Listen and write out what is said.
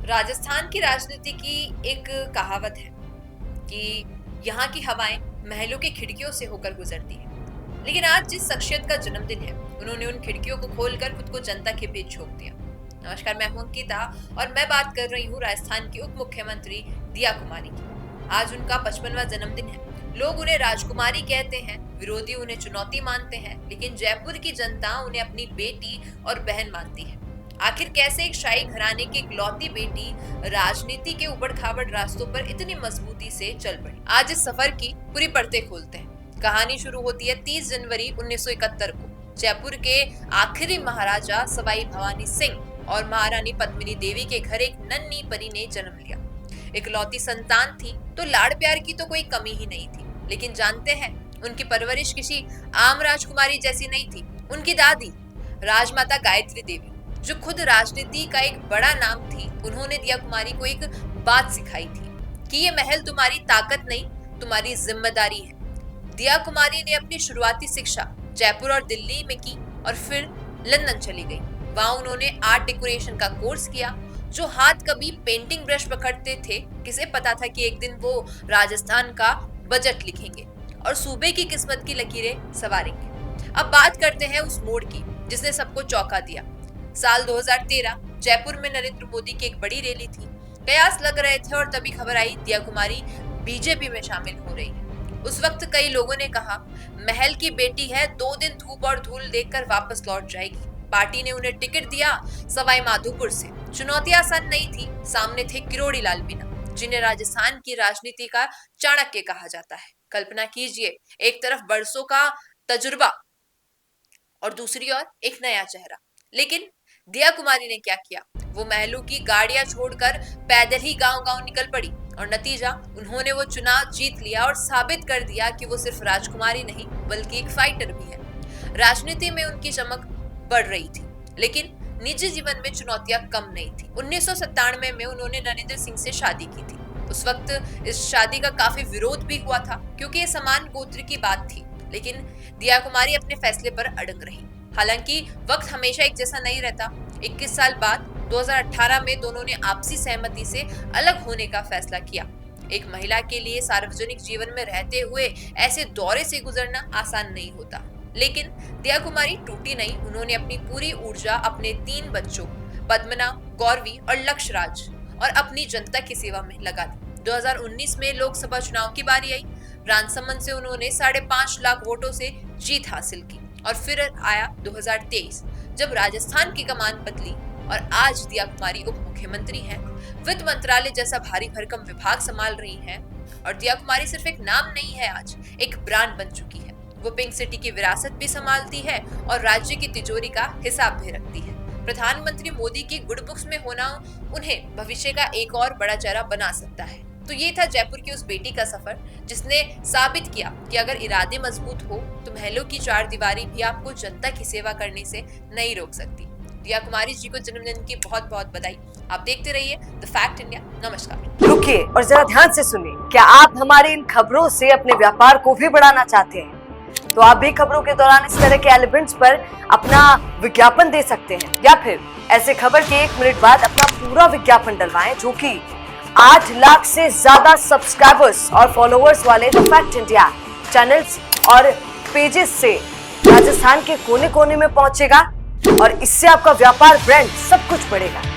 राजस्थान की राजनीति की एक कहावत है कि यहाँ की हवाएं महलों की खिड़कियों से होकर गुजरती है। लेकिन आज जिस शख्सियत का जन्मदिन है, उन्होंने उन खिड़कियों को खोलकर खुद को जनता के बीच झोंक दिया। नमस्कार, मैं हूं अंकिता और मैं बात कर रही हूँ राजस्थान की उप मुख्यमंत्री दिया कुमारी की। आज उनका 55वां जन्मदिन है। लोग उन्हें राजकुमारी कहते हैं, विरोधी उन्हें चुनौती मानते हैं, लेकिन जयपुर की जनता उन्हें अपनी बेटी और बहन मानती है। आखिर कैसे एक शाही घराने की इकलौती बेटी राजनीति के उबड़-खाबड़ रास्तों पर इतनी मजबूती से चल पड़ी? आज इस सफर की पूरी परतें खोलते हैं। कहानी शुरू होती है 30 जनवरी 1971 को। जयपुर के आखिरी महाराजा सवाई भवानी सिंह और महारानी पद्मिनी देवी के घर एक नन्ही परी ने जन्म लिया। इकलौती संतान थी तो लाड़ प्यार की तो कोई कमी ही नहीं थी, लेकिन जानते हैं उनकी परवरिश किसी आम राजकुमारी जैसी नहीं थी। उनकी दादी राजमाता गायत्री देवी, जो खुद राजनीति का एक बड़ा नाम थी, उन्होंने दिया कुमारी को एक बात सिखाई थी कि ये महल तुम्हारी ताकत नहीं, तुम्हारी जिम्मेदारी है। दिया कुमारी ने अपनी शुरुआती शिक्षा जयपुर और दिल्ली में की और फिर लंदन चली गई। वहां उन्होंने आर्ट डेकोरेशन का कोर्स किया। जो हाथ कभी पेंटिंग ब्रश पकड़ते थे, किसे पता था कि एक दिन वो राजस्थान का बजट लिखेंगे और सूबे की किस्मत की लकीरें संवारेंगे। अब बात करते हैं उस मोड़ की जिसने सबको चौंका दिया। साल 2013 जयपुर में नरेंद्र मोदी की एक बड़ी रैली थी। कयास लग रहे थे और तभी खबर आई दिया कुमारी बीजेपी में शामिल हो रही है। उस वक्त कई लोगों ने कहा, महल की बेटी है, 2 दिन धूप और धूल देखकर वापस लौट जाएगी। पार्टी ने उन्हें टिकट दिया सवाई माधोपुर से। चुनौती आसान नहीं थी। सामने थे किरोड़ी लाल मीणा, जिन्हें राजस्थान की राजनीति का चाणक्य कहा जाता है। कल्पना कीजिए, एक तरफ बरसों का तजुर्बा और दूसरी ओर एक नया चेहरा। लेकिन दिया कुमारी ने क्या किया? वो महलों की गाड़ियां छोड़कर पैदल ही गांव-गांव निकल पड़ी और नतीजा, उन्होंने वो चुनाव जीत लिया और साबित कर दिया कि वो सिर्फ राजकुमारी नहीं बल्कि एक फाइटर भी है। राजनीति में उनकी चमक बढ़ रही थी, लेकिन निजी जीवन में चुनौतियां कम नहीं थी। 1997 में उन्होंने नरेंद्र सिंह से शादी की थी। उस वक्त इस शादी का काफी विरोध भी हुआ था क्योंकि ये समान गोत्र की बात थी, लेकिन दिया कुमारी अपने फैसले पर अड़ंग रही। हालांकि वक्त हमेशा एक जैसा नहीं रहता। 21 साल बाद 2018 में दोनों ने आपसी सहमति से अलग होने का फैसला किया। एक महिला के लिए सार्वजनिक जीवन में रहते हुए ऐसे दौरे से गुजरना आसान नहीं होता, लेकिन दिया कुमारी टूटी नहीं। उन्होंने अपनी पूरी ऊर्जा अपने 3 बच्चों पद्मना, गौरवी और लक्षराज और अपनी जनता की सेवा में लगा दी। 2019 में लोकसभा चुनाव की बारी आई। राजसमंद से उन्होंने 5.5 लाख वोटों से जीत हासिल की और फिर आया 2023, जब राजस्थान की कमान बदली और आज दिया कुमारी उप मुख्यमंत्री हैं। वित्त मंत्रालय जैसा भारी भरकम विभाग संभाल रही हैं और दिया कुमारी सिर्फ एक नाम नहीं है, आज एक ब्रांड बन चुकी है। वो पिंक सिटी की विरासत भी संभालती है और राज्य की तिजोरी का हिसाब भी रखती है। प्रधानमंत्री मोदी की गुड बुक्स में होना उन्हें भविष्य का एक और बड़ा चेहरा बना सकता है। तो ये था जयपुर की उस बेटी का सफर जिसने साबित किया कि अगर इरादे मजबूत हो तो महलों की 4 दीवारी भी आपको जनता की सेवा करने से नहीं रोक सकती। दिया कुमारी जी को जन्मदिन की बहुत बहुत बधाई। आप देखते रहिए द फैक्ट इंडिया। नमस्कार। रुकिए और जरा ध्यान से सुनिए। क्या आप हमारी इन खबरों से अपने व्यापार को भी बढ़ाना चाहते हैं? तो आप भी खबरों के दौरान इस तरह के एलिमेंट्स पर अपना विज्ञापन दे सकते हैं, या फिर ऐसे खबर के 1 मिनट बाद अपना पूरा विज्ञापन डलवाएं, जो कि 8 लाख से ज्यादा सब्सक्राइबर्स और फॉलोअर्स वाले द फैक्ट इंडिया चैनल्स और पेजेस से राजस्थान के कोने कोने में पहुंचेगा और इससे आपका व्यापार, ब्रांड सब कुछ बढ़ेगा।